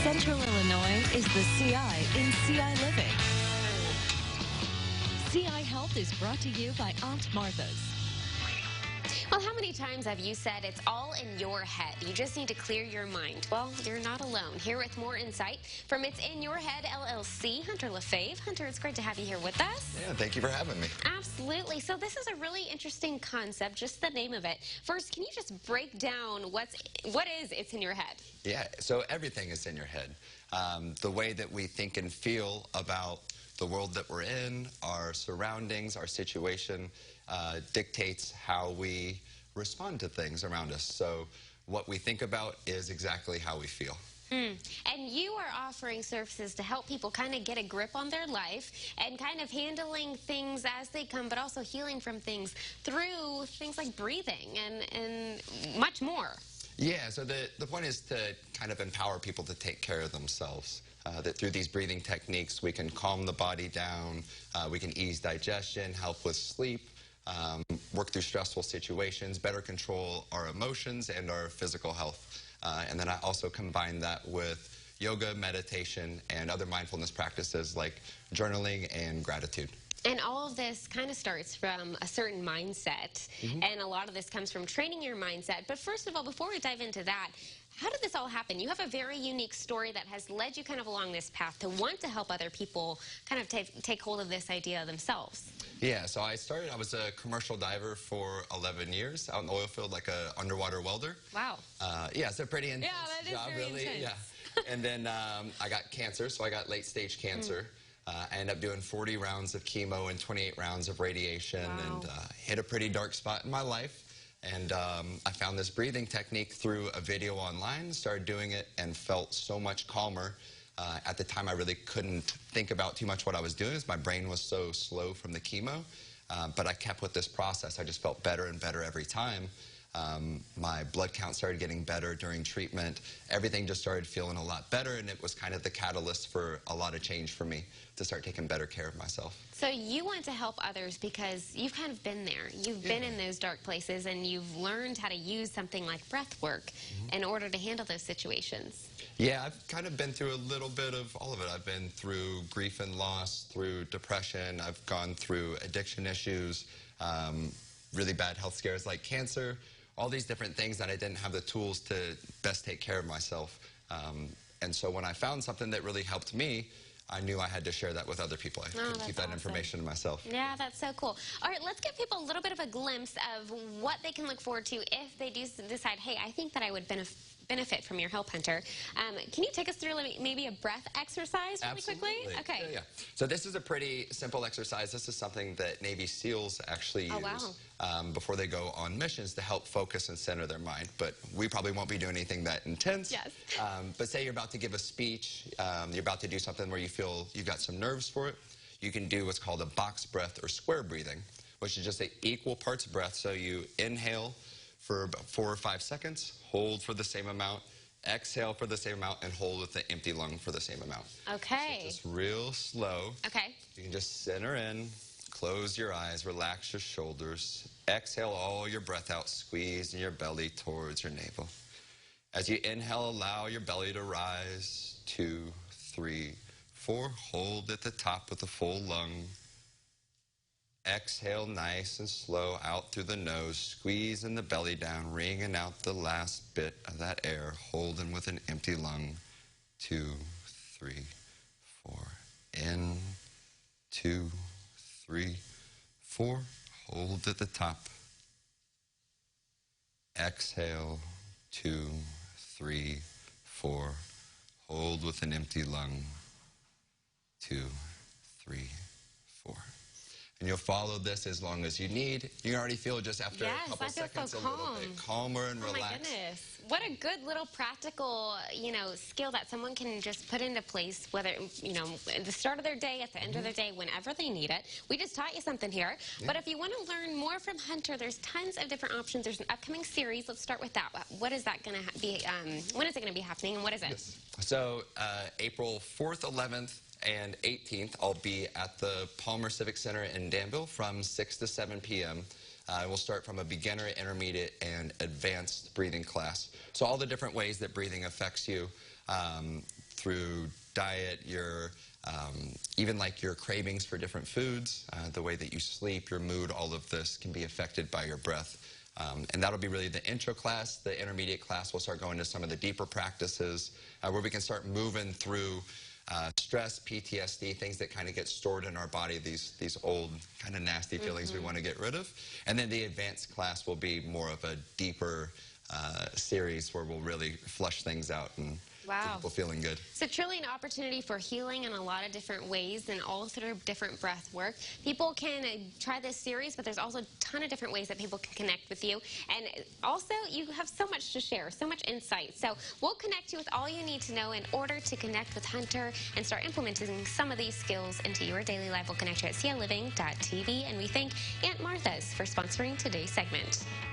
Central Illinois is the CI in CI Living. CI Health is brought to you by Aunt Martha's. Well, how many times have you said it's all in your head? You just need to clear your mind. Well, you're not alone. Here with more insight from It's In Your Head LLC, Hunter LaFave. Hunter, it's great to have you here with us. Yeah, thank you for having me. Absolutely. So this is a really interesting concept, just the name of it. First, can you just break down what is It's In Your Head? Yeah, so everything is in your head. The way that we think and feel about the world that we're in, our surroundings, our situation, dictates how we respond to things around us. So what we think about is exactly how we feel. And you are offering services to help people kind of get a grip on their life and kind of handling things as they come, but also healing from things through things like breathing and much more. Yeah, so the point is to kind of empower people to take care of themselves. That through these breathing techniques, we can calm the body down, we can ease digestion, help with sleep, work through stressful situations, better control our emotions and our physical health. And then I also combine that with yoga, meditation, and other mindfulness practices like journaling and gratitude. And all of this kind of starts from a certain mindset, and a lot of this comes from training your mindset. But first of all, before we dive into that, how did this all happen? You have a very unique story that has led you kind of along this path to want to help other people kind of take hold of this idea themselves. Yeah, so I was a commercial diver for 11 years out in the oil field, like a underwater welder. Wow. Yeah, it's a pretty intense job, very really. intense. Yeah. And then I got cancer, so I got late stage cancer. I ended up doing 40 rounds of chemo and 28 rounds of radiation. Wow. And hit a pretty dark spot in my life. And I found this breathing technique through a video online, started doing it, and felt so much calmer. At the time, I really couldn't think about too much what I was doing, as my brain was so slow from the chemo. But I kept with this process. I just felt better and better every time. My blood count started getting better during treatment. Everything just started feeling a lot better, and it was kind of the catalyst for a lot of change for me to start taking better care of myself. So you want to help others because you've kind of been there. You've been in those dark places, and you've learned how to use something like breath work in order to handle those situations. Yeah, I've kind of been through a little bit of all of it. I've been through grief and loss, through depression. I've gone through addiction issues, really bad health scares like cancer, all these different things that I didn't have the tools to best take care of myself. And so when I found something that really helped me, I knew I had to share that with other people. I couldn't keep that information to myself. Yeah, that's so cool. All right, let's give people a little bit of a glimpse of what they can look forward to if they do decide, hey, I think that I would benefit from your help, Hunter. Can you take us through maybe a breath exercise really quickly? Okay. Yeah. So this is a pretty simple exercise. This is something that Navy SEALs actually use before they go on missions to help focus and center their mind. But we probably won't be doing anything that intense. Yes. But say you're about to give a speech, you're about to do something where you feel you've got some nerves for it. You can do what's called a box breath or square breathing, which is just an equal parts breath. So you inhale for about 4 or 5 seconds, hold for the same amount, exhale for the same amount, and hold with the empty lung for the same amount. Okay. So just real slow. Okay. You can just center in, close your eyes, relax your shoulders, exhale all your breath out, squeeze in your belly towards your navel. As you inhale, allow your belly to rise, 2, 3, 4, hold at the top with the full lung. Exhale nice and slow out through the nose, squeezing the belly down, wringing out the last bit of that air, holding with an empty lung. 2, 3, 4. In, 2, 3, 4. Hold at the top. Exhale, 2, 3, 4. Hold with an empty lung. 2, 3, 4. And you'll follow this as long as you need. You can already feel just after a couple seconds a little bit calmer and relaxed. Oh my goodness. What a good little practical, skill that someone can just put into place, whether, at the start of their day, at the end of their day, whenever they need it. We just taught you something here. Yeah. But if you want to learn more from Hunter, there's tons of different options. There's an upcoming series. Let's start with that. What is that going to be? When is it going to be happening, and what is it? Yes. So April 4th, 11th, and 18th, I'll be at the Palmer Civic Center in Danville from 6 to 7 p.m. We'll start from a beginner, intermediate, and advanced breathing class. So all the different ways that breathing affects you through diet, even like your cravings for different foods, the way that you sleep, your mood, all of this can be affected by your breath. And that'll be really the intro class. The intermediate class will start going to some of the deeper practices where we can start moving through stress, PTSD, things that kind of get stored in our body, these old kind of nasty feelings we want to get rid of. And then the advanced class will be more of a deeper series where we'll really flush things out and get people feeling good. So truly an opportunity for healing in a lot of different ways and all sort of different breath work. People can try this series, but there's also a ton of different ways that people can connect with you. And also, you have so much to share, so much insight. So we'll connect you with all you need to know in order to connect with Hunter and start implementing some of these skills into your daily life. We'll connect you at CILiving.tv. And we thank Aunt Martha's for sponsoring today's segment.